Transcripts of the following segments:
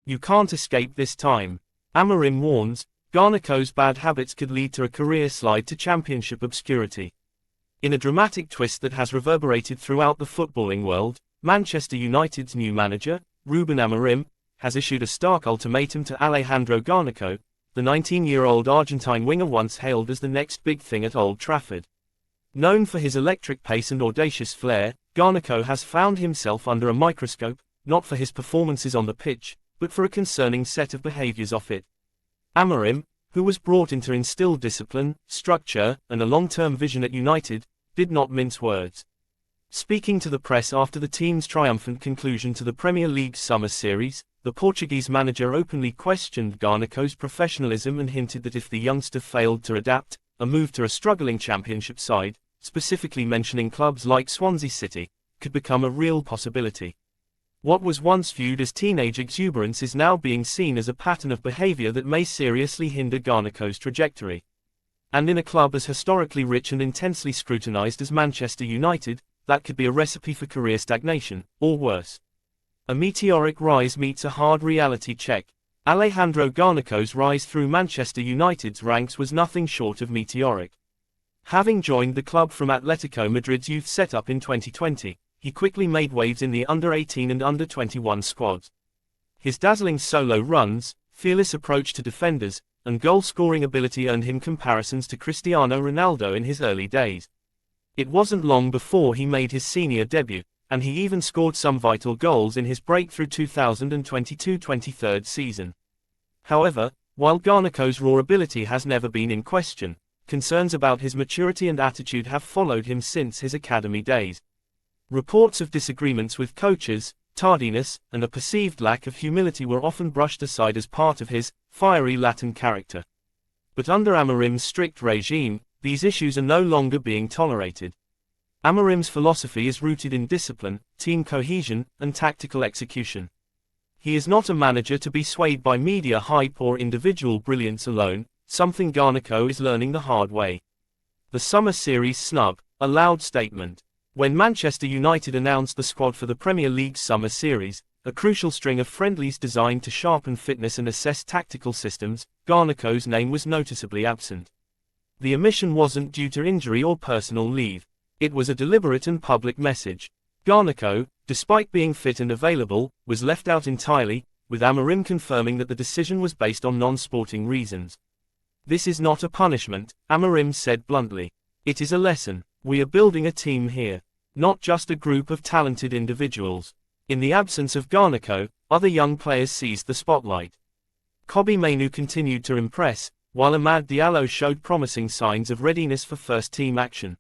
You can't escape this time. Amorim warns, Garnacho'S bad habits could lead to a career slide to championship obscurity. In a dramatic twist that has reverberated throughout the footballing world, Manchester United's new manager, Ruben Amorim, has issued a stark ultimatum to Alejandro Garnacho, the 19-year-old Argentine winger once hailed as the next big thing at Old Trafford. Known for his electric pace and audacious flair, Garnacho has found himself under a microscope, not for his performances on the pitch, but for a concerning set of behaviours off it. Amorim, who was brought in to instill discipline, structure, and a long-term vision at United, did not mince words. Speaking to the press after the team's triumphant conclusion to the Premier League's summer series, the Portuguese manager openly questioned Garnacho's professionalism and hinted that if the youngster failed to adapt, a move to a struggling championship side, specifically mentioning clubs like Swansea City, could become a real possibility. What was once viewed as teenage exuberance is now being seen as a pattern of behavior that may seriously hinder Garnacho's trajectory. And in a club as historically rich and intensely scrutinized as Manchester United, that could be a recipe for career stagnation, or worse. A meteoric rise meets a hard reality check. Alejandro Garnacho's rise through Manchester United's ranks was nothing short of meteoric. Having joined the club from Atletico Madrid's youth setup in 2020, he quickly made waves in the under-18 and under-21 squads. His dazzling solo runs, fearless approach to defenders, and goal-scoring ability earned him comparisons to Cristiano Ronaldo in his early days. It wasn't long before he made his senior debut, and he even scored some vital goals in his breakthrough 2022-23 season. However, while Garnacho's raw ability has never been in question, concerns about his maturity and attitude have followed him since his academy days. Reports of disagreements with coaches, tardiness, and a perceived lack of humility were often brushed aside as part of his fiery Latin character. But under Amorim's strict regime, these issues are no longer being tolerated. Amorim's philosophy is rooted in discipline, team cohesion, and tactical execution. He is not a manager to be swayed by media hype or individual brilliance alone, something Garnacho is learning the hard way. The summer series snub, a loud statement. When Manchester United announced the squad for the Premier League's summer series, a crucial string of friendlies designed to sharpen fitness and assess tactical systems, Garnacho's name was noticeably absent. The omission wasn't due to injury or personal leave. It was a deliberate and public message. Garnacho, despite being fit and available, was left out entirely, with Amorim confirming that the decision was based on non-sporting reasons. "This is not a punishment," Amorim said bluntly. "It is a lesson. We are building a team here, not just a group of talented individuals." In the absence of Garnacho, other young players seized the spotlight. Kobbie Mainoo continued to impress, while Amad Diallo showed promising signs of readiness for first-team action.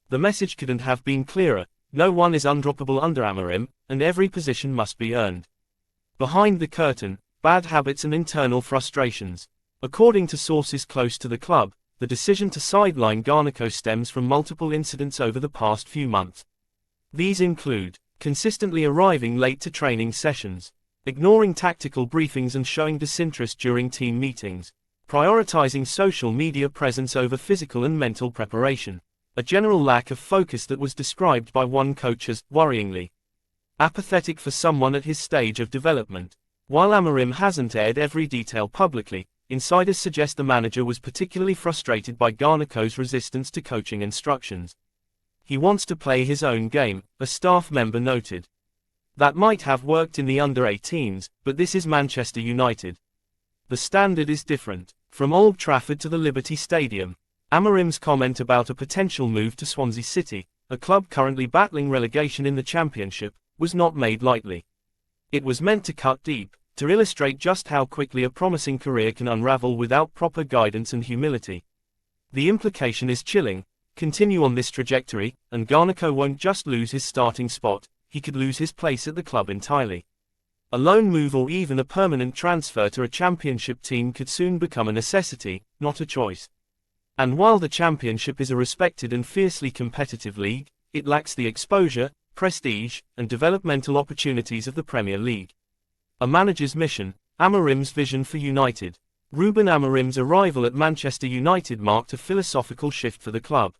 The message couldn't have been clearer: no one is undroppable under Amorim, and every position must be earned. Behind the curtain, bad habits and internal frustrations. According to sources close to the club, the decision to sideline Garnacho stems from multiple incidents over the past few months. These include consistently arriving late to training sessions, ignoring tactical briefings and showing disinterest during team meetings, prioritizing social media presence over physical and mental preparation, a general lack of focus that was described by one coach as worryingly apathetic for someone at his stage of development. While Amorim hasn't aired every detail publicly, insiders suggest the manager was particularly frustrated by Garnacho's resistance to coaching instructions. "He wants to play his own game," a staff member noted. "That might have worked in the under-18s, but this is Manchester United. The standard is different." From Old Trafford to the Liberty Stadium, Amorim's comment about a potential move to Swansea City, a club currently battling relegation in the Championship, was not made lightly. It was meant to cut deep, to illustrate just how quickly a promising career can unravel without proper guidance and humility. The implication is chilling: continue on this trajectory, and Garnacho won't just lose his starting spot, he could lose his place at the club entirely. A loan move or even a permanent transfer to a championship team could soon become a necessity, not a choice. And while the Championship is a respected and fiercely competitive league, it lacks the exposure, prestige, and developmental opportunities of the Premier League. A manager's mission, Amorim's vision for United. Ruben Amorim's arrival at Manchester United marked a philosophical shift for the club.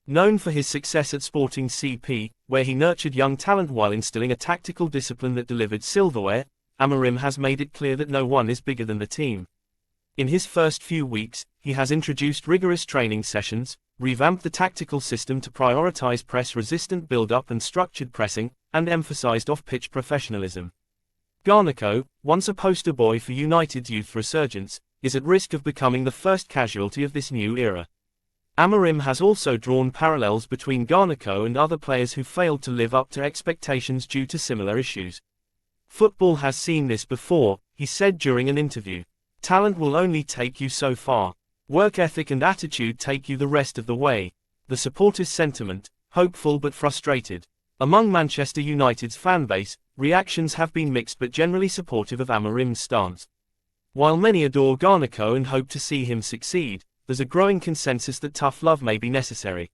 Known for his success at Sporting CP, where he nurtured young talent while instilling a tactical discipline that delivered silverware, Amorim has made it clear that no one is bigger than the team. In his first few weeks, he has introduced rigorous training sessions, revamped the tactical system to prioritize press-resistant build-up and structured pressing, and emphasized off-pitch professionalism. Garnacho, once a poster boy for United's youth resurgence, is at risk of becoming the first casualty of this new era. Amorim has also drawn parallels between Garnacho and other players who failed to live up to expectations due to similar issues. "Football has seen this before," he said during an interview. "Talent will only take you so far. Work ethic and attitude take you the rest of the way." The supporters' sentiment, hopeful but frustrated. Among Manchester United's fanbase, reactions have been mixed but generally supportive of Amorim's stance. While many adore Garnacho and hope to see him succeed, there's a growing consensus that tough love may be necessary.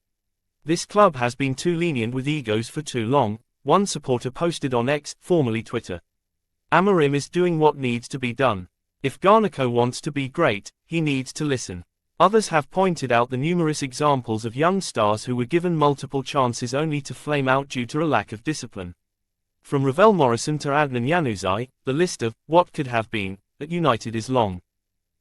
"This club has been too lenient with egos for too long," one supporter posted on X, formerly Twitter. "Amorim is doing what needs to be done. If Garnacho wants to be great, he needs to listen." Others have pointed out the numerous examples of young stars who were given multiple chances only to flame out due to a lack of discipline. From Ravel Morrison to Adnan Januzaj, the list of "what could have been" at United is long.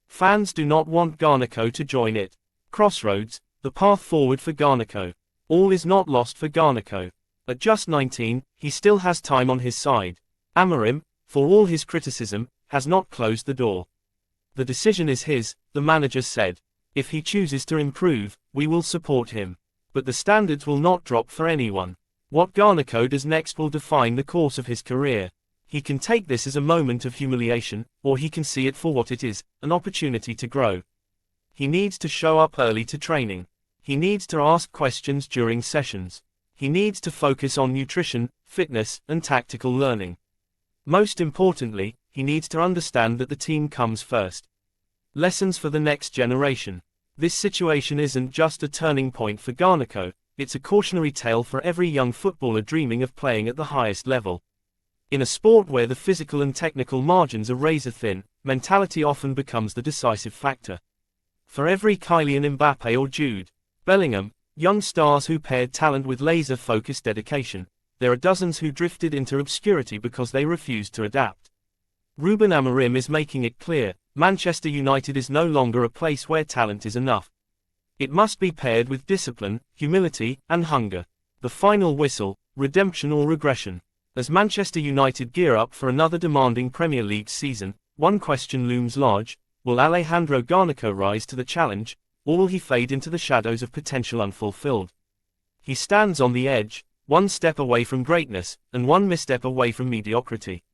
Fans do not want Garnacho to join it. Crossroads, the path forward for Garnacho. All is not lost for Garnacho. At just 19, he still has time on his side. Amorim, for all his criticism, has not closed the door. "The decision is his," the manager said. "If he chooses to improve, we will support him. But the standards will not drop for anyone. What Garnacho does next will define the course of his career. He can take this as a moment of humiliation, or he can see it for what it is, an opportunity to grow. He needs to show up early to training. He needs to ask questions during sessions. He needs to focus on nutrition, fitness, and tactical learning. Most importantly, he needs to understand that the team comes first." Lessons for the next generation. This situation isn't just a turning point for Garnacho, it's a cautionary tale for every young footballer dreaming of playing at the highest level. In a sport where the physical and technical margins are razor-thin, mentality often becomes the decisive factor. For every Kylian Mbappe or Jude Bellingham, young stars who paired talent with laser-focused dedication, there are dozens who drifted into obscurity because they refused to adapt. Ruben Amorim is making it clear, Manchester United is no longer a place where talent is enough. It must be paired with discipline, humility, and hunger. The final whistle, redemption or regression. As Manchester United gear up for another demanding Premier League season, one question looms large: will Alejandro Garnacho rise to the challenge, or will he fade into the shadows of potential unfulfilled? He stands on the edge, one step away from greatness, and one misstep away from mediocrity.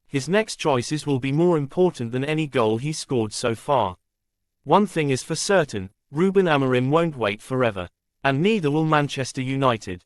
His next choices will be more important than any goal he's scored so far. One thing is for certain, Ruben Amorim won't wait forever. And neither will Manchester United.